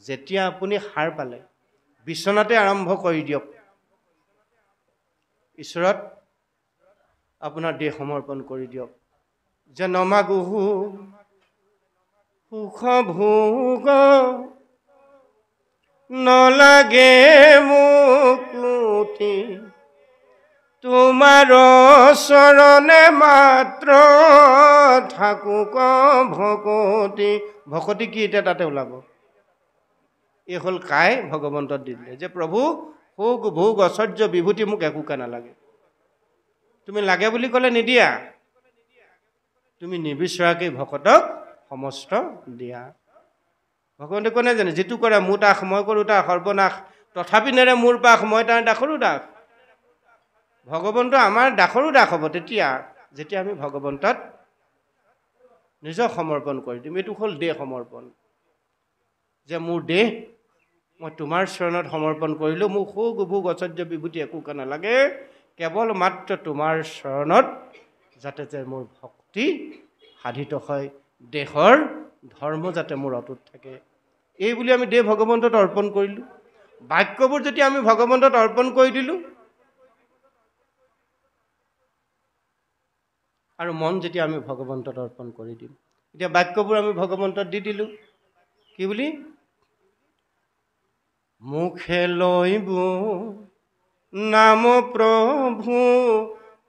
যেতিয়া আপুনি সাৰ পালে বিচনাতে আৰম্ভ কৰি দিয়ক ঈশ্বৰত আপোনাৰ দেহ সমৰ্পণ কৰি দিয়ক যে নমাগো সুখ ভোগ নলাগে মোক লুটি তোমাৰ চৰণে মাত্ৰ থাকো ভকতি ভকতি কি এতিয়া তাতে ওলাব এই হ'ল কাই ভগৱন্তত দি দিলে যে প্ৰভু সুখ ভোগ ঐশ্বৰ্য বিভূতি মোক একোকে নালাগে তুমি লাগে বুলি ক'লে নিদিয়া তুমি নিবিচৰাকৈ ভকতক সমস্ত দিয়া ভগৱন্তে কোনে জানে যিটো কৰে মোৰ তাক মই কৰোঁ তাক সৰ্বনাশ তথাপি নেৰে মোৰ পাশ মই তাৰ দাসৰো দাস ভগৱন্ত আমাৰ দাসৰো দাস হ'ব তেতিয়া যেতিয়া আমি ভগৱন্তত নিজক সমৰ্পণ কৰি দিম এইটো হ'ল দেহ সমৰ্পণ যে মোৰ দেহ মই তোমাৰ চৰণত সমৰ্পণ কৰিলোঁ মোক সুখ ভোগ ঐশ্বৰ্য বিভূতি একোকে নালাগে কেৱল মাত্ৰ তোমাৰ চৰণত যাতে যে মোৰ ভক্তি সাধিত হয় দেহৰ ধৰ্ম যাতে মোৰ অটুট থাকে এই বুলি আমি দেহ ভগৱন্তত অৰ্পণ কৰিলোঁ বাক্যবোৰ যেতিয়া আমি ভগৱন্তত অৰ্পণ কৰি দিলোঁ আৰু মন যেতিয়া আমি ভগৱন্তত অৰ্পণ কৰি দিম এতিয়া বাক্যবোৰ আমি ভগৱন্তত দি দিলোঁ কি বুলি মুখে লৈব নাম প্ৰভু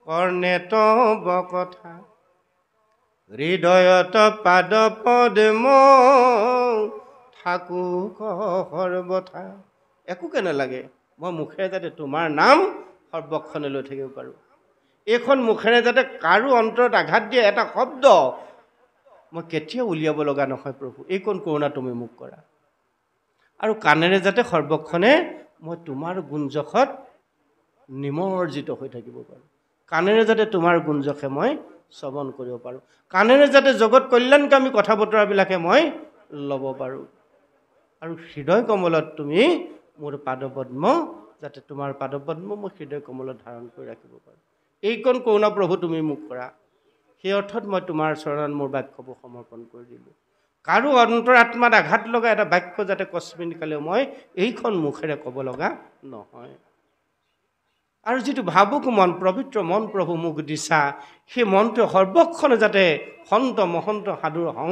কৰ্ণে তব কথা হৃদয়ত পাদ পদ্ম থাকো সৰ্বথা একোকে নালাগে মই মুখেৰে যাতে তোমাৰ নাম সৰ্বক্ষণে লৈ থাকিব পাৰোঁ এইখন মুখেৰে যাতে কাৰো অন্তৰত আঘাত দিয়ে এটা শব্দ মই কেতিয়াও উলিয়াব লগা নহয় প্ৰভু এইকণ কৰোণা তুমি মোক কৰা আৰু কাণেৰে যাতে সৰ্বক্ষণে মই তোমাৰ গুঞ্জখত নিমজ্জিত হৈ থাকিব পাৰোঁ কাণেৰে যাতে তোমাৰ গুঞ্জখে মই শ্ৰৱণ কৰিব পাৰোঁ কাণেৰে যাতে জগত কল্যাণকামী কথা বতৰাবিলাকে মই ল'ব পাৰোঁ আৰু হৃদয় কমলত তুমি মোৰ পাদপদ্ম যাতে তোমাৰ পাদপদ্ম মই হৃদয় কমলত ধাৰণ কৰি ৰাখিব পাৰোঁ এইকণ কৰোণা প্ৰভু তুমি মোক কৰা সেই অৰ্থত মই তোমাৰ চৰণত মোৰ বাক্যবোৰ সমৰ্পণ কৰি দিলোঁ কাৰো অন্তৰাত্মাত আঘাত লগা এটা বাক্য যাতে কস্মিনকালে মই এইখন মুখেৰে ক'ব লগা নহয় আৰু যিটো ভাবুক মন পবিত্ৰ মন প্ৰভু মোক দিছা সেই মনটো সৰ্বক্ষণে যাতে সন্ত মহন্ত সাধুৰ সং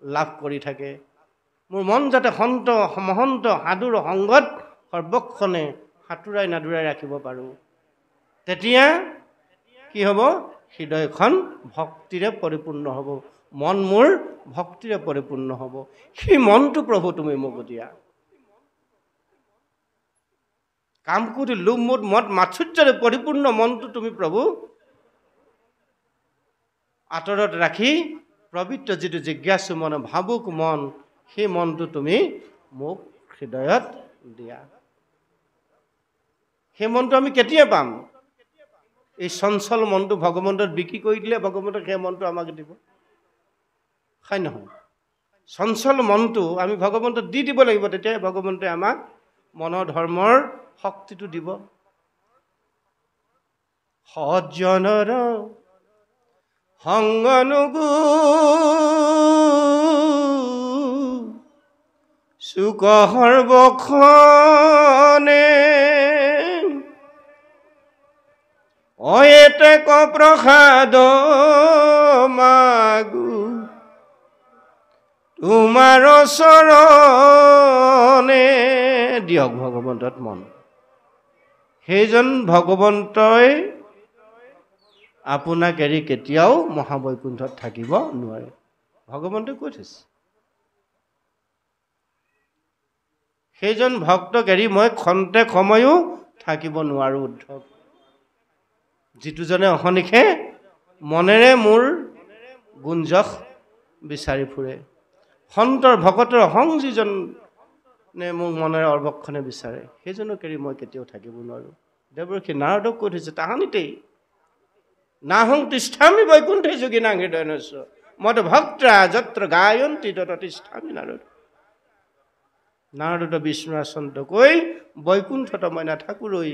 লাভ কৰি থাকে মোৰ মন যাতে সন্ত মহন্ত সাধুৰ সংগত সৰ্বক্ষণে সাঁতুৰাই নাদুৰাই ৰাখিব পাৰোঁ তেতিয়া কি হ'ব হৃদয়খন ভক্তিৰে পৰিপূৰ্ণ হ'ব মন মোৰ ভক্তিৰে পৰিপূৰ্ণ হ'ব সেই মনটো প্ৰভু তুমি মোক দিয়া কামকুটি লোভ মোদ মদ মাৎসৰ্যৰে পৰিপূৰ্ণ মনটো তুমি প্ৰভু আঁতৰত ৰাখি পবিত্ৰ যিটো জিজ্ঞাসু মন ভাবুক মন সেই মনটো তুমি মোক হৃদয়ত দিয়া সেই মনটো আমি কেতিয়া পাম এই চঞ্চল মনটো ভগৱন্তত বিক্ৰী কৰি দিলে ভগৱন্তক সেই মনটো আমাক দিব হয় নহয় চঞ্চল মনটো আমি ভগৱন্তক দি দিব লাগিব তেতিয়াই ভগৱন্তই আমাক মনৰ ধৰ্মৰ শক্তিটো দিব সজ্জনৰ সংগ নুগু সুখ সৰ্বক্ষণে অয়েতেক প্ৰসাদ মাগু তোমাৰ চৰণে দিয়ক ভগৱন্তত মন সেইজন ভগৱন্তই আপোনাক এৰি কেতিয়াও মহাবৈকুণ্ঠত থাকিব নোৱাৰে ভগৱন্তই কৈ থৈছে সেইজন ভক্তক এৰি মই খন্তে সময়ো থাকিব নোৱাৰো উদ্ধৱ যিটোজনে অহনিশে মনেৰে মোৰ গুঞ্জখ বিচাৰি ফুৰে সন্তৰ ভকতৰ সং যিজনে মোৰ মনেৰে অৰ্বক্ষণে বিচাৰে সেইজনক এৰি মই কেতিয়াও থাকিব নোৱাৰোঁ দেৱৰ্ষি নাৰদক কৈ থৈছে তাহানিতেই নাহং তিষ্ঠামি বৈকুণ্ঠে যোগিনা হৃদয় নস্য মদ ভক্তা যত্ৰ গায়ন্তী তত তিষ্ঠামি নাৰদ নাৰদ বিষ্ণু আচন্ত কৈ বৈকুণ্ঠত মই নাথাকোঁৰৈ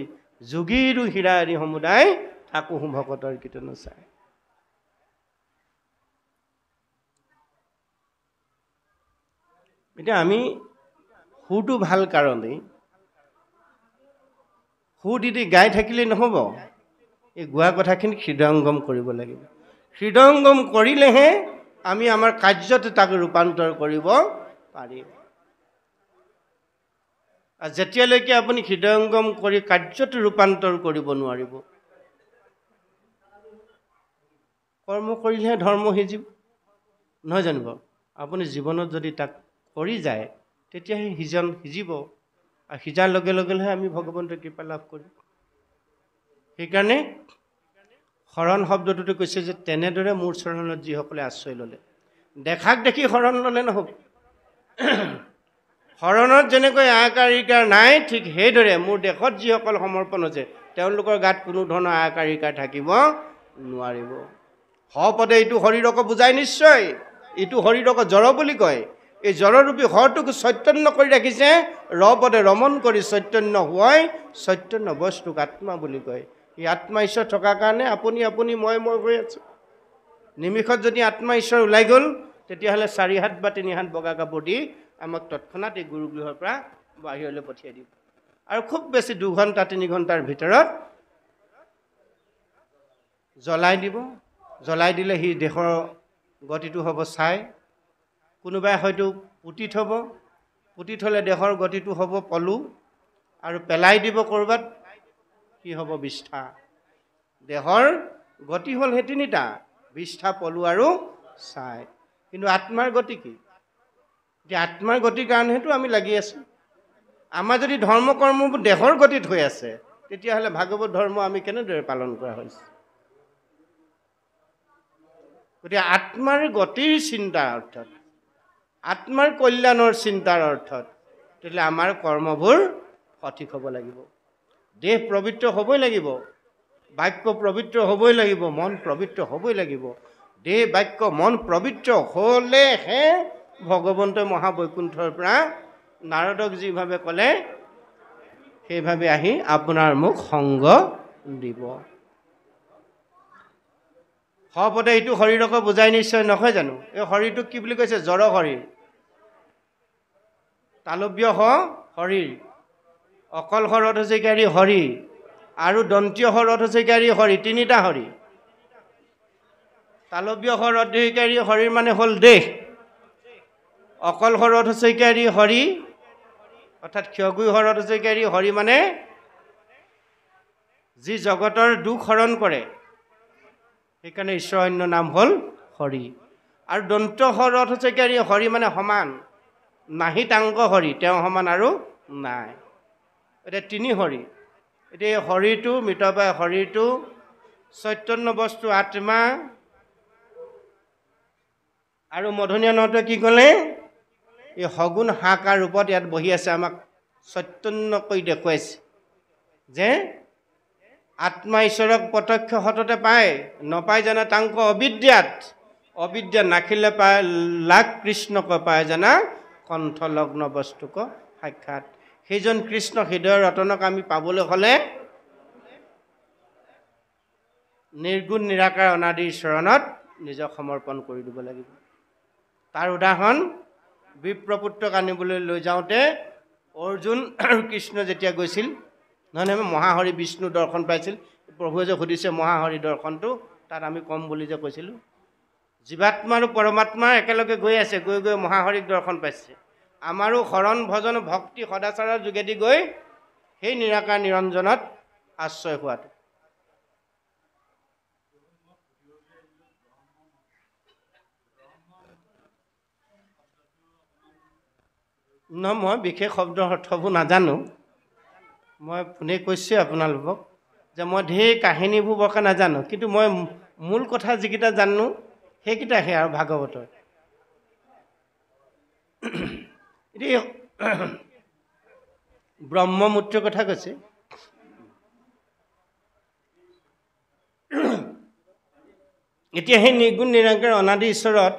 যোগীৰো হীৰাৰি সমুদায় থাকোঁ ভকতৰ কীৰ্তন চাই এতিয়া আমি সুৰটো ভাল কাৰণেই সুৰ দি গাই থাকিলেই নহ'ব এই গোৱা কথাখিনি হৃদয়ংগম কৰিব লাগিব হৃদয়ংগম কৰিলেহে আমি আমাৰ কাৰ্যত তাক ৰূপান্তৰ কৰিব পাৰিম আৰু যেতিয়ালৈকে আপুনি হৃদয়ংগম কৰি কাৰ্যত ৰূপান্তৰ কৰিব নোৱাৰিব কৰ্ম কৰিলেহে ধৰ্ম সিজিব নহয় জানো বাৰু আপুনি জীৱনত যদি তাক কৰি যায় তেতিয়াহে সিজিব আৰু সিজাৰ লগে লগেহে আমি ভগৱন্তৰ কৃপা লাভ কৰিম সেইকাৰণে শৰণ শব্দটোতে কৈছে যে তেনেদৰে মোৰ চৰণত যিসকলে আশ্ৰয় ল'লে দেখাক দেখি শৰণ ল'লে নহ'ব শৰণত যেনেকৈ আকাৰিকাৰ নাই ঠিক সেইদৰে মোৰ দেশত যিসকল সমৰ্পণ হৈছে তেওঁলোকৰ গাত কোনো ধৰণৰ আকাৰিকাৰ থাকিব নোৱাৰিব সপদে এইটো শৰীৰক বুজাই নিশ্চয় এইটো শৰীৰক জড় বুলি কয় এই জড়ৰূপী শটোক চৈতন্য কৰি ৰাখিছে ৰপদে ৰমন কৰি চৈতন্য হোৱাই চৈতন্য বস্তুক আত্মা বুলি কয় এই আত্মা ঈশ্বৰ থকাৰ কাৰণে আপুনি মই হৈ আছোঁ নিমিষত যদি আত্মা ঈশ্বৰ ওলাই গ'ল তেতিয়াহ'লে 4 হাত বা 3 হাত বগা কাপোৰ দি আমাক তৎক্ষণাত এই গুৰুগৃহৰ পৰা বাহিৰলৈ পঠিয়াই দিব আৰু খুব বেছি 2 ঘণ্টা 3 ঘণ্টাৰ ভিতৰত জ্বলাই দিলে সি দেশৰ গতিটো হ'ব চাই কোনোবাই হয়তো পুতি থ'লে দেশৰ গতিটো হ'ব পলু আৰু পেলাই দিব ক'ৰবাত কি হ'ব বিষ্ঠা দেহৰ গতি হ'ল সেই 3টা বিষ্ঠা পলু আৰু চাই কিন্তু আত্মাৰ গতি কি যে আত্মাৰ গতিৰ কাৰণেতো আমি লাগি আছোঁ আমাৰ যদি ধৰ্ম কৰ্মবোৰ দেহৰ গতিত হৈ আছে তেতিয়াহ'লে ভাগৱত ধৰ্ম আমি কেনেদৰে পালন কৰা হৈছে গতিকে আত্মাৰ গতিৰ চিন্তাৰ অৰ্থত আত্মাৰ কল্যাণৰ চিন্তাৰ অৰ্থত তেতিয়াহ'লে আমাৰ কৰ্মবোৰ সঠিক হ'ব লাগিব দেহ পবিত্ৰ হ'বই লাগিব বাক্য পবিত্ৰ হ'বই লাগিব মন পবিত্ৰ হ'বই লাগিব দেহ বাক্য মন পবিত্ৰ হ'লেহে ভগৱন্তই মহাবৈকুণ্ঠৰ পৰা নাৰদক যিভাৱে ক'লে সেইভাৱে আহি আপোনাৰ মোক সংগ দিব সপদে এইটো শৰীৰক বুজাই নিশ্চয় নহয় জানো এই শৰীৰটোক কি বুলি কৈছে জড় শৰীৰ তালব্য শৰীৰ অকল শৰত হৈছে কাৰী হৰি আৰু দন্তীয় শৰত হৈছে কাৰী হৰি 3টা হৰি তালব্য শৰত কাৰী হৰিৰ মানে হ'ল দেহ অকল শৰত হৈছে কাৰী হৰি অৰ্থাৎ ক্ষয়গুই শৰত হৈছে কাৰী হৰি মানে যি জগতৰ দুখ হৰণ কৰে সেইকাৰণে ঈশ্বৰৰ অন্য নাম হ'ল হৰি আৰু দন্ত শৰত হৈছে কাৰী হৰি মানে সমান নাহিতাংগ হৰি তেওঁ সমান আৰু নাই এতিয়া 3 হৰি এতিয়া এই শৰীৰটো মৃতপ্ৰায় শৰীৰটো চৈতন্য বস্তু আত্মা আৰু মধুনীয়া নটোৱে কি ক'লে এই সগুণ হাকাৰ ৰূপত ইয়াত বহি আছে আমাক চৈতন্য কৰি দেখুৱাইছে যে আত্মা ঈশ্বৰক প্ৰত্যক্ষ সততে পায় নপায় জানা তাংক অবিদ্যা নাখিলে পায় লাখ কৃষ্ণক পায় জানা কণ্ঠলগ্ন বস্তুক সাক্ষাৎ সেইজন কৃষ্ণ হৃদয়ৰ ৰতনক আমি পাবলৈ হ'লে নিৰ্গুণ নিৰাকাৰ অনাদিৰ চৰণত নিজক সমৰ্পণ কৰি দিব লাগিব তাৰ উদাহৰণ বিপ্ৰপুত্ৰক আনিবলৈ লৈ যাওঁতে অৰ্জুন আৰু কৃষ্ণ যেতিয়া গৈছিল নহয় মহাহৰি বিষ্ণু দৰ্শন পাইছিল প্ৰভুৱে যে সুধিছে মহাহৰি দৰ্শনটো তাত আমি কম বুলি যে কৈছিলোঁ জীৱাত্মা আৰু পৰমাত্মা একেলগে গৈ আছে গৈ মহাহৰিক দৰ্শন পাইছে আমাৰো শৰণ ভজন ভক্তি সদাচাৰৰ যোগেদি গৈ সেই নিৰাকাৰ নিৰঞ্জনত আশ্ৰয় হোৱাটো মই বিশেষ শব্দৰ অৰ্থবোৰ নাজানো মই ফোনে কৈছোঁ আপোনালোকক যে মই ঢেৰ কাহিনীবোৰ বৰকৈ নাজানো কিন্তু মই মূল কথা যিকেইটা জানো সেইকেইটাহে আৰু ভাগৱতৰ এতিয়া ব্ৰহ্মমূত্ৰৰ কথা কৈছে এতিয়া সেই নিৰ্গুণ নিৰাকাৰ অনাদি ঈশ্বৰত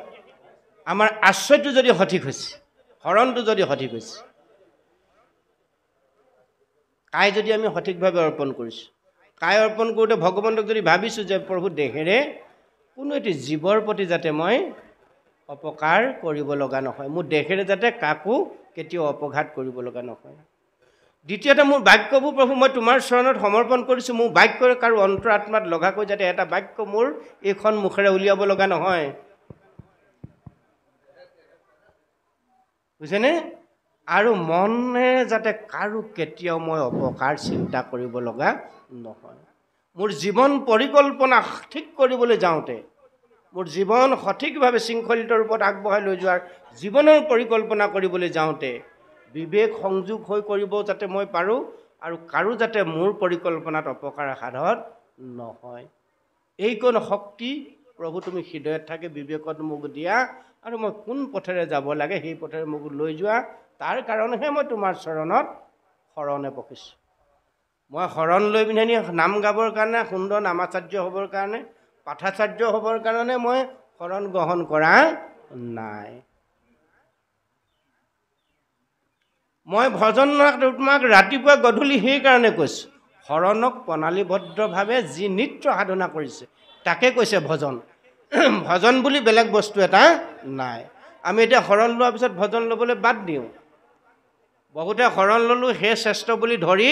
আমাৰ আশ্ৰয়টো যদি সঠিক হৈছে হৰণটো যদি সঠিক হৈছে কাই যদি আমি সঠিকভাৱে অৰ্পণ কৰিছোঁ কাই অৰ্পণ কৰোঁতে ভগৱন্তক যদি ভাবিছোঁ যে প্ৰভু দেহেৰে কোনো এটি জীৱৰ প্ৰতি যাতে মই অপকাৰ কৰিব লগা নহয় মোৰ দেহেৰে যাতে কাকো কেতিয়াও অপঘাত কৰিব লগা নহয়। দ্বিতীয়তে মোৰ বাক্যবোৰ প্ৰভু মই তোমাৰ চৰণত সমৰ্পণ কৰিছোঁ। মোৰ বাক্য কাৰো অন্তৰাত্মাত লগাকৈ যাতে এটা বাক্য মোৰ এইখন মুখেৰে উলিয়াব লগা নহয়। বুজিছেনে? আৰু মনে যাতে কাৰো কেতিয়াও মই অপকাৰ চিন্তা কৰিব লগা নহয়। মোৰ জীৱন পৰিকল্পনা ঠিক কৰিবলৈ যাওঁতে, মোৰ জীৱন সঠিকভাৱে শৃংখলিত ৰূপত আগবঢ়াই লৈ যোৱাৰ জীৱনৰ পৰিকল্পনা কৰিবলৈ যাওঁতে বিবেক সংযোগ হৈ কৰিব যাতে মই পাৰোঁ, আৰু কাৰো যাতে মোৰ পৰিকল্পনাত অপকাৰ সাধন নহয়। এইকণ শক্তি প্ৰভু তুমি হৃদয়ত থাকে বিবেকত মোক দিয়া, আৰু মই কোন পথেৰে যাব লাগে সেই পথেৰে মোক লৈ যোৱা। তাৰ কাৰণেহে মই তোমাৰ চৰণত শৰণে বহিছোঁ। মই শৰণ লৈ পিনে নাম গাবৰ কাৰণে, সুন্দৰ নামাচাৰ্য হ'বৰ কাৰণে, পাঠাচাৰ্য হ'বৰ কাৰণে মই শৰণ গ্ৰহণ কৰা নাই। মই ভজন তোমাক ৰাতিপুৱা গধূলি সেইকাৰণে কৈছোঁ, শৰণক প্ৰণালীবদ্ধভাৱে যি নিত্য সাধনা কৰিছে তাকে কৈছে ভজন। ভজন বুলি বেলেগ বস্তু এটা নাই। আমি এতিয়া শৰণ লোৱাৰ পিছত ভজন ল'বলৈ বাদ দিওঁ। বহুতে শৰণ ল'লোঁ সেই শ্ৰেষ্ঠ বুলি ধৰি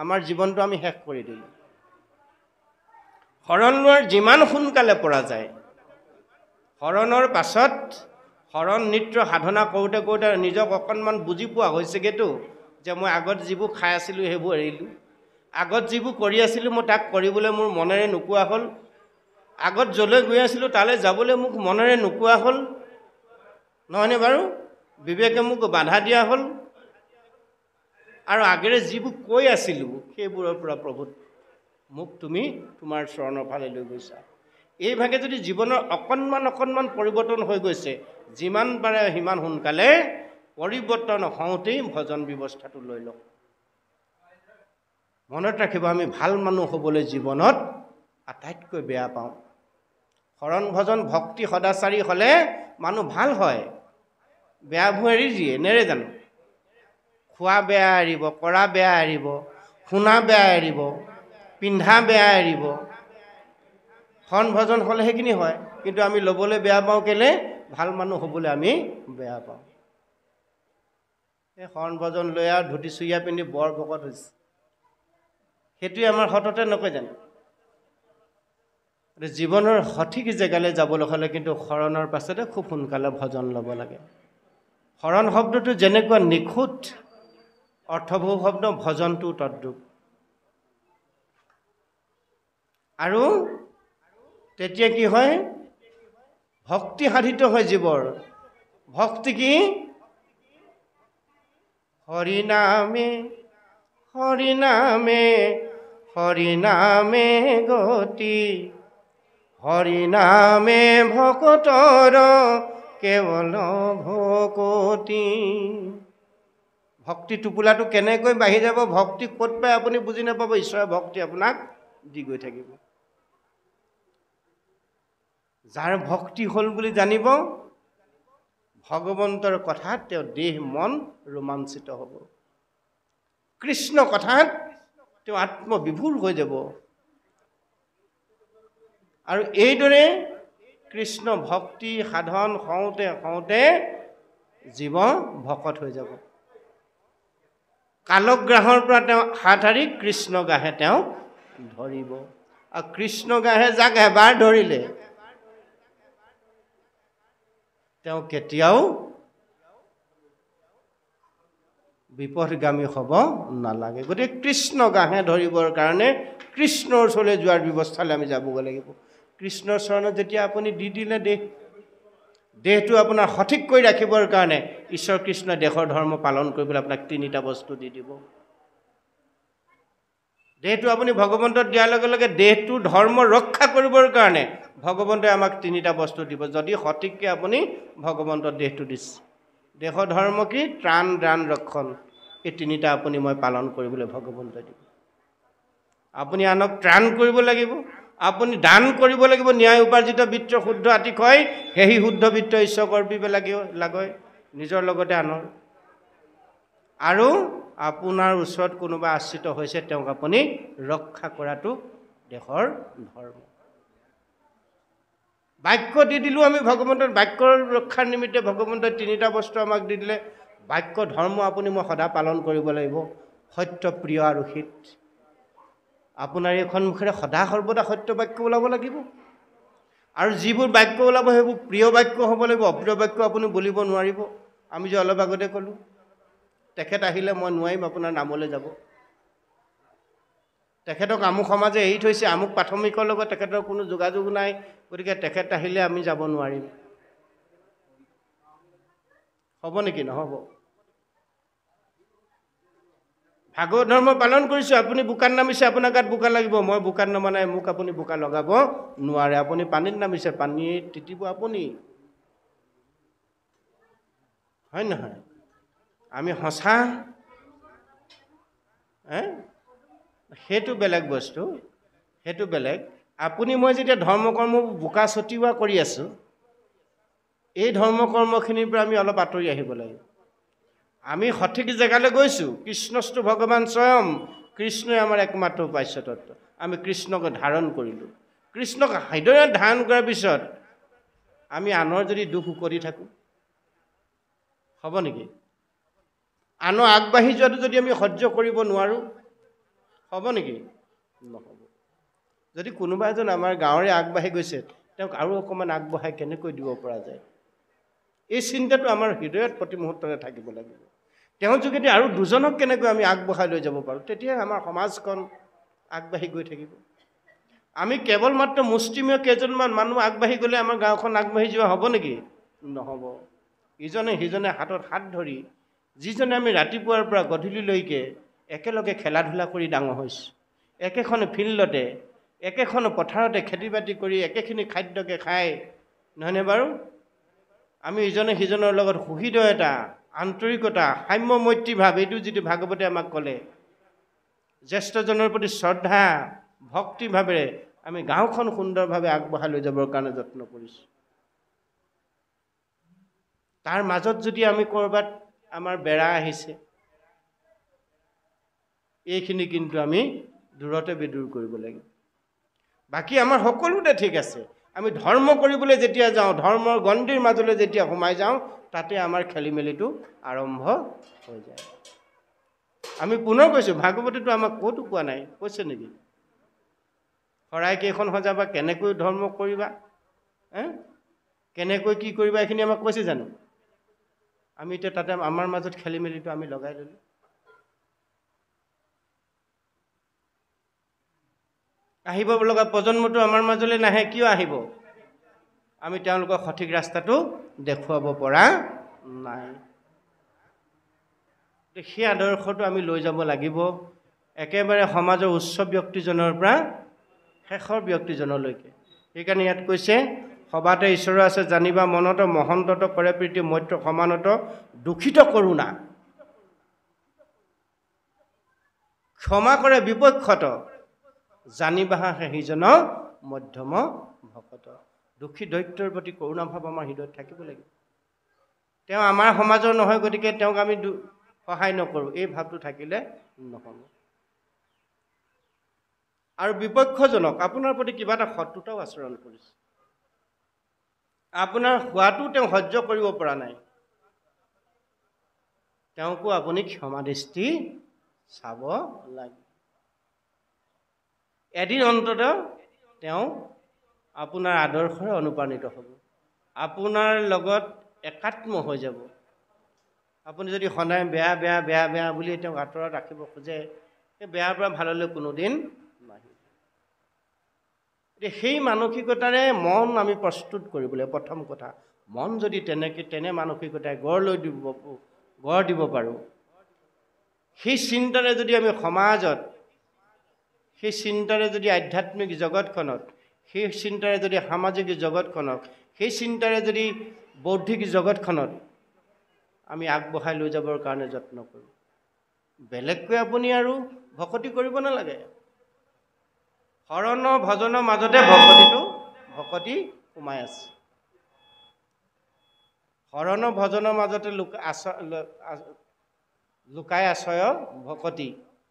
আমাৰ জীৱনটো আমি শেষ কৰি দিলোঁ। শৰণ লোৱাৰ যিমান সোনকালে পৰা যায়, শৰণৰ পাছত শৰণ নৃত্য সাধনা কৰোঁতে কৰোঁতে নিজক অকণমান বুজি পোৱা হৈছেগৈতো যে মই আগত যিবোৰ খাই আছিলোঁ সেইবোৰ এৰিলোঁ, আগত যিবোৰ কৰি আছিলোঁ মই তাক কৰিবলৈ মোৰ মনেৰে নোকোৱা হ'ল, আগত য'লৈ গৈ আছিলোঁ তালৈ যাবলৈ মোক মনেৰে নোকোৱা হ'ল, নহয়নে বাৰু? বিবেকে মোক বাধা দিয়া হ'ল, আৰু আগেৰে যিবোৰ কৈ আছিলোঁ সেইবোৰৰ পৰা প্ৰভু মোক তুমি তোমাৰ চৰণৰ ফালে লৈ গৈছা। এই ভাগে যদি জীৱনৰ অকণমান পৰিৱৰ্তন হৈ গৈছে, যিমান পাৰে সিমান সোনকালে পৰিৱৰ্তন হওঁতেই ভজন ব্যৱস্থাটো লৈ লওক। মনত ৰাখিব, আমি ভাল মানুহ হ'বলৈ জীৱনত আটাইতকৈ বেয়া পাওঁ। শৰণ ভজন ভক্তি সদাচাৰী হ'লে মানুহ ভাল হয়, বেয়াবোৰ এৰি দিয়ে, নেৰে জানো? খোৱা বেয়া এৰিব, কৰা বেয়া এৰিব, শুনা বেয়া এৰিব, পিন্ধা বেয়া এৰিব। শৰণ ভজন হ'লে সেইখিনি হয়, কিন্তু আমি ল'বলৈ বেয়া পাওঁ কেলে? ভাল মানুহ হ'বলৈ আমি বেয়া পাওঁ। এই শৰণ ভজন লৈ আৰু ধুতি চুৰিয়া পিন্ধি বৰ ভকত হৈছে, সেইটোৱে আমাৰ সততে নকয় জানো? জীৱনৰ সঠিক জেগালৈ যাবলৈ হ'লে কিন্তু শৰণৰ পাছতে খুব সোনকালে ভজন ল'ব লাগে। শৰণ শব্দটো যেনেকুৱা নিখুঁত অৰ্থবহ শব্দ, ভজনটো তদ্ৰূপ। আৰু তেতিয়া কি হয়? ভক্তি সাধিত হয় জীৱৰ। ভক্তি কি? হৰিনামে হৰিনামে হৰিনামে গতি, হৰিনামে ভকতৰ কেৱল ভকতি। ভক্তি টোপোলাটো কেনেকৈ বাঢ়ি যাব, ভক্তি ক'ত পায় আপুনি বুজি নাপাব, ঈশ্বৰৰ ভক্তি আপোনাক দি গৈ থাকিব। যাৰ ভক্তি হ'ল বুলি জানিব, ভগৱন্তৰ কথাত তেওঁ দেহ মন ৰোমাঞ্চিত হ'ব, কৃষ্ণ কথাত তেওঁ আত্মবিভোৰ হৈ যাব, আৰু এইদৰে কৃষ্ণ ভক্তি সাধন হওঁতে হওঁতে জীৱ ভকত হৈ যাব। কালগ্ৰাহৰ পৰা তেওঁ হাত সাৰি কৃষ্ণ গাহে তেওঁ ধৰিব, আৰু কৃষ্ণ গাহে যাক এবাৰ ধৰিলে তেওঁ কেতিয়াও বিপথগামী হ'ব নালাগে। গতিকে কৃষ্ণ গাহে ধৰিবৰ কাৰণে কৃষ্ণৰ ওচৰলৈ যোৱাৰ ব্যৱস্থালৈ আমি যাবগৈ লাগিব। কৃষ্ণৰ চৰণত যেতিয়া আপুনি দি দিলে দেহটো আপোনাৰ সঠিক কৰি ৰাখিবৰ কাৰণে ঈশ্বৰ কৃষ্ণই দেহৰ ধৰ্ম পালন কৰিবলৈ আপোনাক তিনিটা বস্তু দি দিব। দেহটো আপুনি ভগৱন্তক দিয়াৰ লগে লগে দেহটো ধৰ্ম ৰক্ষা কৰিবৰ কাৰণে ভগৱন্তই আমাক তিনিটা বস্তু দিব, যদি সঠিককৈ আপুনি ভগৱন্তৰ দেহটো দিছে। দেহৰ ধৰ্ম কি? ত্ৰাণ দান ৰক্ষণ। এই তিনিটা আপুনি মই পালন কৰিবলৈ ভগৱন্তই দিব। আপুনি আনক ত্ৰাণ কৰিব লাগিব, আপুনি দান কৰিব লাগিব, ন্যায় উপাৰ্জিত বৃত্ত শুদ্ধ আতিশয় সেই শুদ্ধ বৃত্ত ঈশ্বৰ কৰ্পিব লাগে নিজৰ লগতে আনৰ। আৰু আপোনাৰ ওচৰত কোনোবা আশ্ৰিত হৈছে তেওঁক আপুনি ৰক্ষা কৰাটো দেহৰ ধৰ্ম। বাক্য দি দিলোঁ আমি ভগৱন্তৰ, বাক্যৰ ৰক্ষাৰ নিমিত্তে ভগৱন্তই তিনিটা বস্তু আমাক দি দিলে। বাক্য ধৰ্ম আপুনি মই সদায় পালন কৰিব লাগিব, সত্য প্ৰিয় আৰু হিত। আপোনাৰ এইখন মুখেৰে সদা সৰ্বদা সত্য বাক্য ওলাব লাগিব, আৰু যিবোৰ বাক্য ওলাব সেইবোৰ প্ৰিয় বাক্য হ'ব লাগিব, অপ্ৰিয় বাক্য আপুনি বলিব নোৱাৰিব। আমি যে অলপ আগতে ক'লোঁ, তেখেত আহিলে মই নোৱাৰিম আপোনাৰ নামলৈ যাব, তেখেতক আমুক সমাজে এৰি থৈছে, আমুক প্ৰাথমিকৰ লগত তেখেতৰ কোনো যোগাযোগ নাই, গতিকে তেখেত আহিলে আমি যাব নোৱাৰিম। হ'ব নেকি? নহ'ব। ভাগৱত ধৰ্ম পালন কৰিছোঁ, আপুনি বোকাত নামিছে, আপোনাৰ গাত বোকা লাগিব। মই বোকাত নমা নাই, মোক আপুনি বোকা লগাব নোৱাৰে। আপুনি পানীত নামিছে, পানীত তিতিব আপুনি, হয় নহয়? আমি সঁচা, সেইটো বেলেগ বস্তু, সেইটো বেলেগ। আপুনি মই যেতিয়া ধৰ্ম কৰ্ম বোকা ছটিওৱা কৰি আছোঁ, এই ধৰ্ম কৰ্মখিনিৰ পৰা আমি অলপ আঁতৰি আহিব লাগিব। আমি সঠিক জেগালৈ গৈছোঁ, কৃষ্ণস্তু ভগৱান স্বয়ং, কৃষ্ণই আমাৰ একমাত্ৰ উপাস্য তত্ত্ব। আমি কৃষ্ণক ধাৰণ কৰিলোঁ, কৃষ্ণক হৃদয়ত ধাৰণ কৰাৰ পিছত আমি আনৰ যদি দুখ উকৰি থাকোঁ, হ'ব নেকি? আনৰ আগবাঢ়ি যোৱাটো যদি আমি সহ্য কৰিব নোৱাৰোঁ, হ'ব নেকি? নহ'ব। যদি কোনোবা এজন আমাৰ গাঁৱৰে আগবাঢ়ি গৈছে, তেওঁক আৰু অকণমান আগবঢ়াই কেনেকৈ দিব পৰা যায়, এই চিন্তাটো আমাৰ হৃদয়ত প্ৰতি মুহূৰ্ততে থাকিব লাগিব। তেওঁৰ যোগেদি আৰু দুজনক কেনেকৈ আমি আগবঢ়াই লৈ যাব পাৰোঁ, তেতিয়াই আমাৰ সমাজখন আগবাঢ়ি গৈ থাকিব। আমি কেৱল মাত্ৰ মুষ্টিমীয় কেইজনমান মানুহ আগবাঢ়ি গ'লে আমাৰ গাঁওখন আগবাঢ়ি যোৱা হ'ব নেকি? নহ'ব। ইজনে সিজনে হাতত হাত ধৰি, যিজনে আমি ৰাতিপুৱাৰ পৰা গধূলিলৈকে একেলগে খেলা ধূলা কৰি ডাঙৰ হৈছোঁ, একেখন ফিল্ডতে, একেখন পথাৰতে খেতি বাতি কৰি একেখিনি খাদ্যকে খাই, নহয়নে বাৰু? আমি ইজনে সিজনৰ লগত সুহৃদয়তা, আন্তৰিকতা, সাম্য মৈত্ৰী ভাৱ, এইটো যিটো ভাগৱতে আমাক ক'লে, জ্যেষ্ঠজনৰ প্ৰতি শ্ৰদ্ধা ভক্তিভাৱেৰে আমি গাঁওখন সুন্দৰভাৱে আগবঢ়াই লৈ যাবৰ কাৰণে যত্ন কৰিছোঁ। তাৰ মাজত যদি আমি ক'ৰবাত আমাৰ বেৰা আহিছে, এইখিনি কিন্তু আমি দূৰতে বিদূৰ কৰিব লাগিব। বাকী আমাৰ সকলোতে ঠিক আছে। আমি ধৰ্ম কৰিবলৈ যেতিয়া যাওঁ, ধৰ্মৰ গণ্ডিৰ মাজলৈ যেতিয়া সোমাই যাওঁ, তাতে আমাৰ খেলি মেলিটো আৰম্ভ হৈ যায়। আমি পুনৰ কৈছোঁ, ভাগৱতেতো আমাক ক'তো কোৱা নাই, কৈছে নেকি? শৰাই কেইখন সজাবা, কেনেকৈ ধৰ্ম কৰিবা, কেনেকৈ কি কৰিবা, এইখিনি আমাক কৈছে জানো? আমি এতিয়া তাতে আমাৰ মাজত খেলি মেলিটো আমি লগাই ল'লোঁ। আহিব লগা প্ৰজন্মটো আমাৰ মাজলৈ নাহে, কিয় আহিব? আমি তেওঁলোকক সঠিক ৰাস্তাটো দেখুৱাব পৰা নাই। সেই আদৰ্শটো আমি লৈ যাব লাগিব, একেবাৰে সমাজৰ উচ্চ ব্যক্তিজনৰ পৰা শেষৰ ব্যক্তিজনলৈকে। সেইকাৰণে ইয়াত কৈছে, সবাতে ঈশ্বৰ আছে জানিবা মনত, মহন্তত কৰে প্ৰীতি মৈত্ৰ সমানত, দূষিত কৰোণা, ক্ষমা কৰে বিপক্ষত, জানিবা সিজন মধ্যম ভকত। দুখী দৈত্যৰ প্ৰতি কৰোণা ভাৱ আমাৰ হৃদয়ত থাকিব লাগিব। তেওঁ আমাৰ সমাজৰ নহয়, গতিকে তেওঁক আমি সহায় নকৰোঁ, এই ভাৱটো থাকিলে নহ'ব। আৰু বিপক্ষজনক আপোনাৰ প্ৰতি কিবা এটা শত্ৰুতাও আচৰণ কৰিছে, আপোনাৰ হোৱাটো তেওঁ সহ্য কৰিব পৰা নাই, তেওঁকো আপুনি ক্ষমা দৃষ্টি চাব লাগে। এদিন অন্তত তেওঁ আপোনাৰ আদৰ্শৰে অনুপ্ৰাণিত হ'ব, আপোনাৰ লগত একাত্ম হৈ যাব। আপুনি যদি সদায় বেয়া বেয়া বেয়া বেয়া বুলি তেওঁক আঁতৰত ৰাখিব খোজে, সেই বেয়াৰ পৰা ভাললৈ কোনোদিন নাহিব। সেই মানসিকতাৰে মন আমি প্ৰস্তুত কৰিবলৈ, প্ৰথম কথা, মন যদি তেনে মানসিকতাই গঢ় দিব পাৰোঁ, সেই চিন্তাৰে যদি আমি সমাজত, সেই চিন্তাৰে যদি আধ্যাত্মিক জগতখনত, সেই চিন্তাৰে যদি সামাজিক জগতখনক, সেই চিন্তাৰে যদি বৌদ্ধিক জগতখনত আমি আগবঢ়াই লৈ যাবৰ কাৰণে যত্ন কৰোঁ, বেলেগকৈ আপুনি আৰু ভকতি কৰিব নালাগে। শৰণ ভজনৰ মাজতে ভকতি সোমাই আছে। শৰণ ভজনৰ মাজতে লুকাই আশ্ৰয় ভকতি,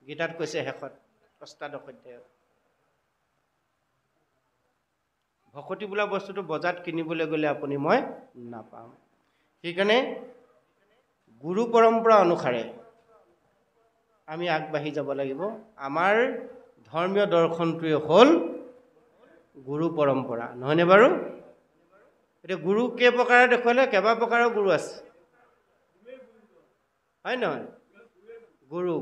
গীতাত কৈছে শেষত অষ্টাদশ অধ্যায়ত। ভকতি বোলা বস্তুটো বজাৰত কিনিবলৈ গ'লে আপুনি মই নাপাম। সেইকাৰণে গুৰু পৰম্পৰা অনুসাৰে আমি আগবাঢ়ি যাব লাগিব। আমাৰ ধৰ্মীয় দৰ্শনটোৱে হ'ল গুৰু পৰম্পৰা, নহয়নে বাৰু? এতিয়া গুৰু কেইপ্ৰকাৰে দেখুৱালে? কেইবা প্ৰকাৰৰ গুৰু আছে, হয় নহয়?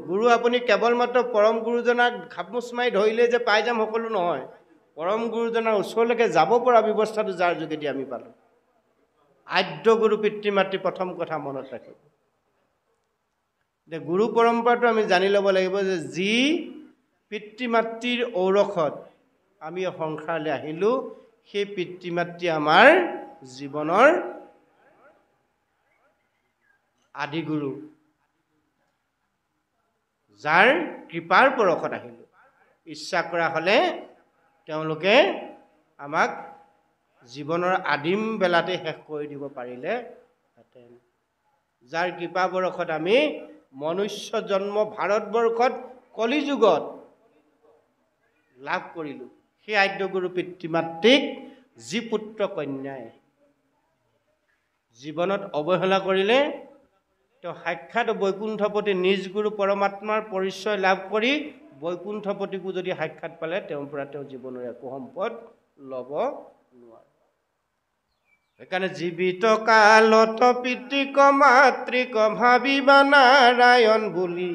গুৰু আপুনি কেৱল মাত্ৰ পৰম গুৰুজনাক খাপমুচ মাৰি ধৰিলে যে পাই যাম সকলো নহয়। পৰম গুৰুজনাৰ ওচৰলৈকে যাব পৰা ব্যৱস্থাটো যাৰ যোগেদি আমি পালোঁ। আদ্য গুৰু পিতৃ মাতৃ প্ৰথম কথা মনত ৰাখিব। এতিয়া গুৰু পৰম্পৰাটো আমি জানি ল'ব লাগিব যে যি পিতৃ মাতৃৰ ঔৰসত আমি সংসাৰলৈ আহিলোঁ, সেই পিতৃ মাতৃ আমাৰ জীৱনৰ আদি গুৰু, যাৰ কৃপাৰ পৰশত আহিলোঁ। ইচ্ছা কৰা হ'লে তেওঁলোকে আমাক জীৱনৰ আদিম বেলাতে শেষ কৰি দিব পাৰিলেহেঁতেন। যাৰ কৃপা বৰষত আমি মনুষ্য জন্ম ভাৰতবৰ্ষত কলিযুগত লাভ কৰিলোঁ, সেই আদ্যগুৰু পিতৃ মাতৃক যি পুত্ৰ কন্যাই জীৱনত অৱহেলা কৰিলে, তেওঁ সাক্ষাৎ বৈকুণ্ঠপতি নিজ গুৰু পৰমাত্মাৰ পৰিচয় লাভ কৰি বৈকুণ্ঠপতিকো যদি সাক্ষাৎ পালে, তেওঁৰ পৰা তেওঁ জীৱনৰ একো সম্পদ ল'ব নোৱাৰে। সেইকাৰণে জীৱিত কালত পিতৃক মাতৃক ভাবিবা নাৰায়ণ বুলি,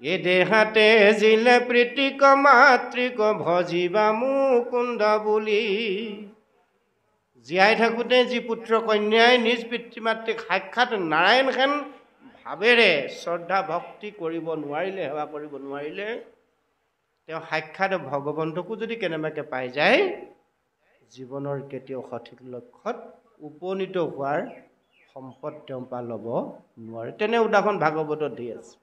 এ দেহাতে জিলে প্ৰীতিক মাতৃক ভজিবা মুকুন্দ বুলি। জীয়াই থাকোঁতে যি পুত্ৰ কন্যাই নিজ পিতৃ মাতৃক সাক্ষাৎ নাৰায়ণখন ভাৱেৰে শ্ৰদ্ধা ভক্তি কৰিব নোৱাৰিলে, সেৱা কৰিব নোৱাৰিলে, তেওঁ সাক্ষাৎ ভগৱন্তকো যদি কেনেবাকৈ পাই যায়, জীৱনৰ কেতিয়াও সঠিক লক্ষ্যত উপনীত হোৱাৰ সম্পদ তেওঁ পৰা ল'ব নোৱাৰে। তেনে উদাহৰণ ভাগৱতত দি আছে।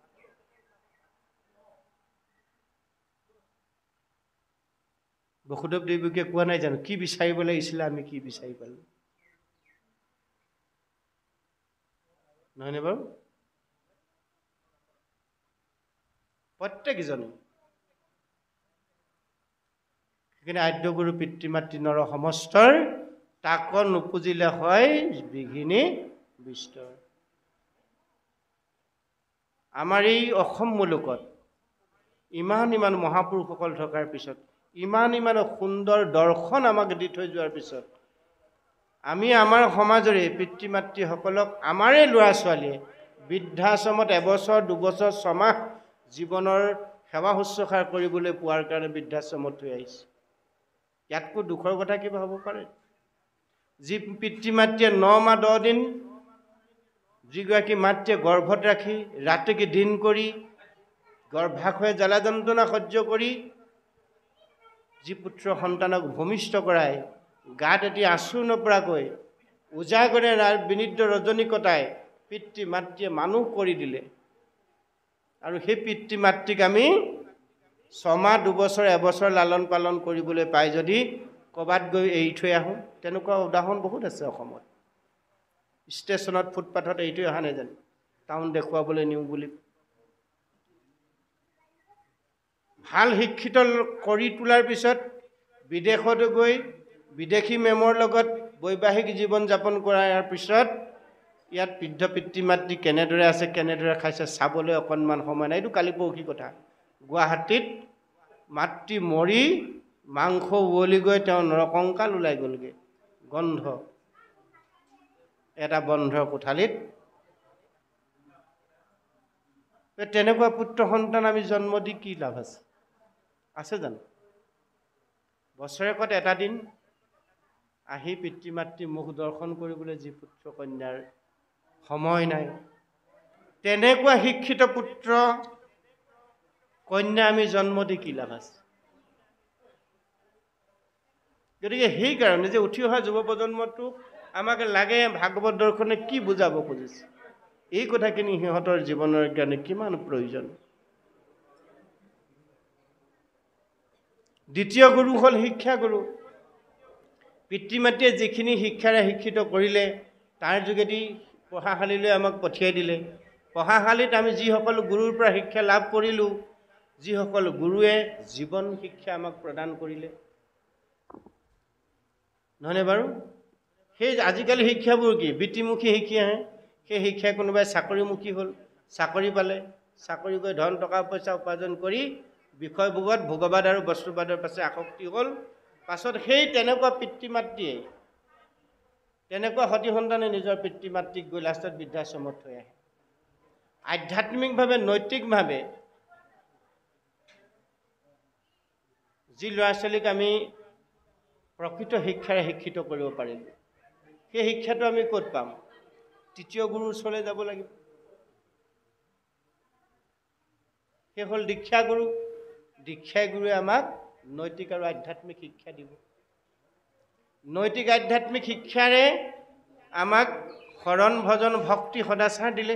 বসুদেৱ দেৱকীয়ে কোৱা নাই জানো, কি বিচাৰিব লাগিছিলে আমি কি বিচাৰি পালোঁ, নহয়নে বাৰু? প্ৰত্যেকজনে। সেইকাৰণে আদ্যগুৰু পিতৃ মাতৃ নৰ সমস্তৰ, তাক নুপুজিলে হয় বিঘিনি বিস্তৰ। আমাৰ এই অসম মুলুকত ইমান মহাপুৰুষসকল থকাৰ পিছত, ইমান সুন্দৰ দৰ্শন আমাক দি থৈ যোৱাৰ পিছত, আমি আমাৰ সমাজৰে পিতৃ মাতৃসকলক আমাৰে ল'ৰা ছোৱালীয়ে বৃদ্ধাশ্ৰমত এবছৰ দুবছৰ ছমাহ জীৱনৰ সেৱা শুশ্ৰূষা কৰিবলৈ পোৱাৰ কাৰণে বৃদ্ধাশ্ৰমত থৈ আহিছে। ইয়াতকৈ দুখৰ কথা কিবা হ'ব পাৰে? যি পিতৃ মাতৃয়ে 9 মাহ 10 দিন, যিগৰাকী মাতৃয়ে গৰ্ভত ৰাখি ৰাতিকে দিন কৰি গৰ্ভাশয়ে জ্বালা যন্ত্ৰণা সহ্য কৰি যি পুত্ৰ সন্তানক ভূমিষ্ঠ কৰাই গাত এটি আঁচোৰ নপৰাকৈ উজাগৰে বিনিদ্ৰ ৰজনী কটাই পিতৃ মাতৃয়ে মানুহ কৰি দিলে, আৰু সেই পিতৃ মাতৃক আমি 6 মাহ 2 বছৰ এবছৰ লালন পালন কৰিবলৈ পাই যদি ক'ৰবাত গৈ এৰি থৈ আহোঁ, তেনেকুৱা উদাহৰণ বহুত আছে অসমত। ষ্টেচনত ফুটপাথত এৰি থৈ অহা নাই জানো, টাউন দেখুৱাবলৈ নিওঁ বুলি। ভাল শিক্ষিত কৰি তোলাৰ পিছত বিদেশত গৈ বিদেশী মেমৰ লগত বৈবাহিক জীৱন যাপন কৰাৰ পিছত ইয়াত বৃদ্ধ পিতৃ মাতৃ কেনেদৰে আছে, কেনেদৰে খাইছে চাবলৈ অকণমান সময় নাই। এইটো কালি পৰহি কথা। গুৱাহাটীত মাতৃ মৰি মাংস উৱলি গৈ তেওঁ নৰকংকাল ওলাই গ'লগৈ, গন্ধ এটা বন্ধ কোঠালিত। তেনেকুৱা পুত্ৰ সন্তান আমি জন্ম দি কি লাভ আছে জানো? বছৰেকত এটা দিন আহি পিতৃ মাতৃ মুখ দৰ্শন কৰিবলৈ যি পুত্ৰ কন্যাৰ সময় নাই, তেনেকুৱা শিক্ষিত পুত্ৰ কন্যা আমি জন্ম দি কি লাভ আছে? গতিকে সেইকাৰণে যে উঠি অহা যুৱ প্ৰজন্মটোক আমাক লাগে ভাগৱত দৰ্শনে কি বুজাব খুজিছে, এই কথাখিনি সিহঁতৰ জীৱনৰ কাৰণে কিমান প্ৰয়োজন। দ্বিতীয় গুৰু হ'ল শিক্ষাগুৰু। পিতৃ মাতৃয়ে যিখিনি শিক্ষাৰে শিক্ষিত কৰিলে তাৰ যোগেদি পঢ়াশালীলৈ আমাক পঠিয়াই দিলে। পঢ়াশালীত আমি যিসকল গুৰুৰ পৰা শিক্ষা লাভ কৰিলোঁ, যিসকল গুৰুৱে জীৱন শিক্ষা আমাক প্ৰদান কৰিলে, নহয়নে বাৰু? সেই আজিকালি শিক্ষাবোৰ কি বৃত্তিমুখী শিক্ষাহে। সেই শিক্ষাই কোনোবাই চাকৰিমুখী হ'ল, চাকৰি পালে, চাকৰি কৰি ধন টকা পইচা উপাৰ্জন কৰি বিষয়ভোগত ভোগবাদ আৰু বস্তুবাদৰ পাছে আসক্তি হ'ল। পাছত সেই তেনেকুৱা পিতৃ মাতৃয়ে, তেনেকুৱা সতি সন্তানে নিজৰ পিতৃ মাতৃক গৈ লাষ্টত বৃদ্ধাশ্ৰমত থৈ আহে। আধ্যাত্মিকভাৱে নৈতিকভাৱে যি ল'ৰা ছোৱালীক আমি প্ৰকৃত শিক্ষাৰে শিক্ষিত কৰিব পাৰিলোঁ, সেই শিক্ষাটো আমি ক'ত পাম? তৃতীয় গুৰুৰ ওচৰলৈ যাব লাগিব। সেই হ'ল দীক্ষাগুৰু। দীক্ষাই গুৰুৱে আমাক নৈতিক আৰু আধ্যাত্মিক শিক্ষা দিব। নৈতিক আধ্যাত্মিক শিক্ষাৰে আমাক শৰণ ভজন ভক্তি সদাচাৰ দিলে,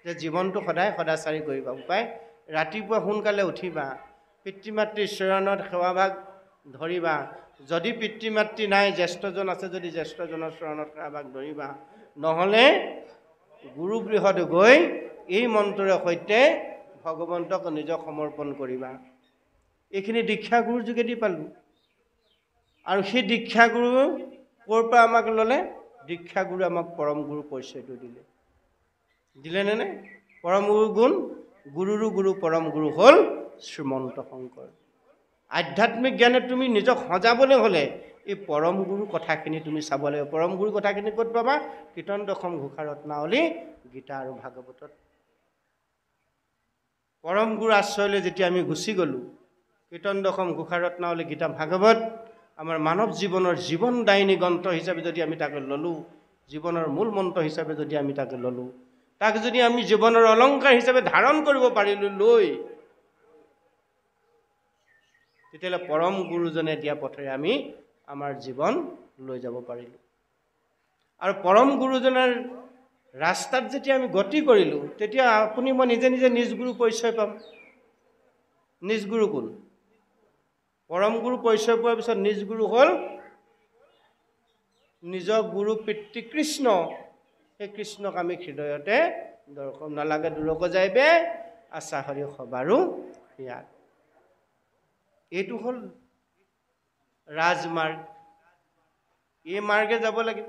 যে জীৱনটো সদায় সদাচাৰী কৰিবা। উপায় ৰাতিপুৱা সোনকালে উঠিবা, পিতৃ মাতৃৰ চৰণত সেৱাভাগ ধৰিবা। যদি পিতৃ মাতৃ নাই, জ্যেষ্ঠজন আছে যদি জ্যেষ্ঠজনৰ চৰণত সেৱাভাগ ধৰিবা। নহ'লে গুৰু গৃহত গৈ এই মন্ত্ৰৰ সৈতে ভগৱন্তক নিজক সমৰ্পণ কৰিবা। এইখিনি দীক্ষাগুৰুৰ যোগেদি পালোঁ। আৰু সেই দীক্ষাগুৰু ক'ৰ পৰা আমাক ল'লে? দীক্ষাগুৰু আমাক পৰম গুৰু পৰিচয়টো দিলে। দিলেনে নাই? পৰম গুৰু গুণ, গুৰুৰো গুৰু পৰম গুৰু হ'ল শ্ৰীমন্ত শংকৰ। আধ্যাত্মিক জ্ঞানে তুমি নিজক সজাবলৈ হ'লে এই পৰম গুৰু কথাখিনি তুমি চাব লাগিব। পৰম গুৰু কথাখিনি ক'ত পাবা? কীৰ্তন দশম ঘোষা ৰত্নাৱলী, গীতা আৰু ভাগৱতত। পৰম গুৰু আশ্ৰয়লৈ যেতিয়া আমি গুচি গ'লোঁ, কীৰ্তন দশম ঘোষা ৰত্নাৱলী, গীতা ভাগৱত আমাৰ মানৱ জীৱনৰ জীৱনদায়িনী গ্ৰন্থ হিচাপে যদি আমি তাকে ল'লোঁ, জীৱনৰ মূল মন্ত্ৰ হিচাপে যদি আমি তাকে ল'লোঁ, তাক যদি আমি জীৱনৰ অলংকাৰ হিচাপে ধাৰণ কৰিব পাৰিলোঁ লৈ, তেতিয়াহ'লে পৰম গুৰুজনে দিয়া পথেৰে আমি আমাৰ জীৱন লৈ যাব পাৰিলোঁ। আৰু পৰম গুৰুজনাৰ ৰাস্তাত যেতিয়া আমি গতি কৰিলোঁ, তেতিয়া আপুনি মই নিজে নিজে নিজ গুৰু পৰিচয় পাম। নিজ গুৰু কোন? পৰম গুৰু পৰিচয় পোৱাৰ পিছত নিজ গুৰু হ'ল নিজৰ গুৰু পিতৃ কৃষ্ণ। সেই কৃষ্ণক আমি হৃদয়তে দৰ্শন নালাগে দূৰক যাইবে, আশা হৰি সবাৰো ইয়াত। এইটো হ'ল ৰাজমাৰ্গ। এই মাৰ্গে যাব লাগিব।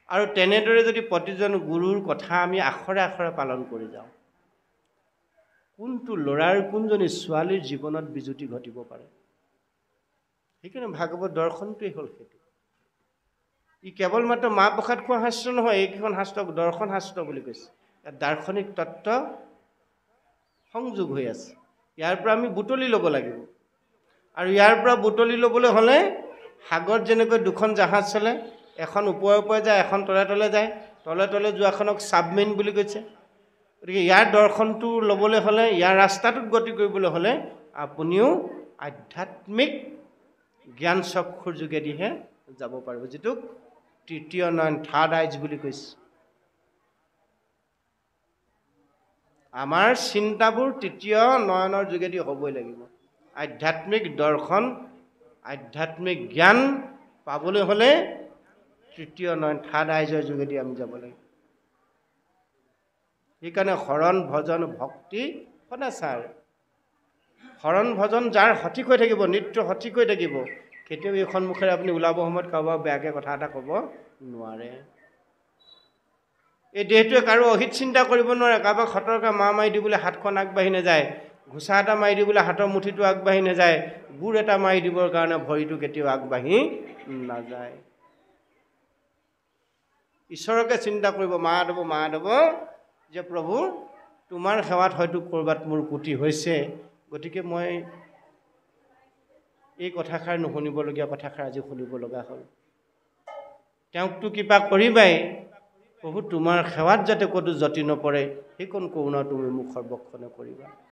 আৰু তেনেদৰে যদি প্ৰতিজন গুৰুৰ কথা আমি আখৰে আখৰে পালন কৰি যাওঁ, কোনটো ল'ৰাৰ কোনজনী ছোৱালীৰ জীৱনত বিজুতি ঘটিব পাৰে। সেইকাৰণে ভাগৱত দৰ্শনটোৱেই হ'ল সেইটো। ই কেৱল মাত্ৰ মাহ প্ৰসাদ খোৱা শাস্ত্ৰ নহয়, এইকেইখন শাস্ত্ৰক দৰ্শন শাস্ত্ৰ বুলি কৈছে। ইয়াত দাৰ্শনিক তত্ত্ব সংযোগ হৈ আছে। ইয়াৰ পৰা আমি বুটলি ল'ব লাগিব। আৰু ইয়াৰ পৰা বুটলি ল'বলৈ হ'লে সাগৰত যেনেকৈ দুখন জাহাজ চলে, এখন ওপৰে ওপৰে যায়, এখন তলে তলে যায়, তলে তলে যোৱাখনক ছাবমেৰিন বুলি কৈছে। গতিকে ইয়াৰ দৰ্শনটো ল'বলৈ হ'লে, ইয়াৰ ৰাস্তাটোত গতি কৰিবলৈ হ'লে আপুনিও আধ্যাত্মিক জ্ঞান চক্ষুৰ যোগেদিহে যাব পাৰিব, যিটোক তৃতীয় নয়ন, থাৰ্ড আইজ বুলি কৈছে। আমাৰ চিন্তাবোৰ তৃতীয় নয়নৰ যোগেদি হ'বই লাগিব। আধ্যাত্মিক দৰ্শন, আধ্যাত্মিক জ্ঞান পাবলৈ হ'লে তৃতীয় নয়ন, থাৰ্ড আইজৰ যোগেদি আমি যাব লাগিব। সেইকাৰণে শৰণ ভজন ভক্তি সদাচাৰ। শৰণ ভজন যাৰ সঠিক হৈ থাকিব, নিত্য সঠিক হৈ থাকিব, কেতিয়াও এই সন্মুখেৰে আপুনি ওলাব সময়ত কাৰোবাক বেয়াকৈ কথা এটা ক'ব নোৱাৰে। এই দেহটোৱে কাৰো অহিত চিন্তা কৰিব নোৱাৰে। কাৰোবাক সতৰ্কা মাৰি দিবলৈ হাতখন আগবাঢ়ি নাযায়, ঘোচা এটা মাৰি দিবলৈ হাতৰ মুঠিটো আগবাঢ়ি নাযায়, গোৰ এটা মাৰি দিবৰ কাৰণে ভৰিটো কেতিয়াও আগবাঢ়ি নাযায়। ঈশ্বৰকে চিন্তা কৰিব, মাধৱ যে প্ৰভু তোমাৰ সেৱাত হয়তো ক'ৰবাত মোৰ ত্ৰুটি হৈছে, গতিকে মই এই কথাষাৰ নুশুনিবলগীয়া কথাষাৰ আজি শুনিব লগা হ'ল। তেওঁকতো কৃপা কৰিবাই, প্ৰভু তোমাৰ সেৱাত যাতে ক'তো যতি নপৰে সেইকণ কৰোণা তুমি মোক সৰ্বক্ষণে কৰিবা।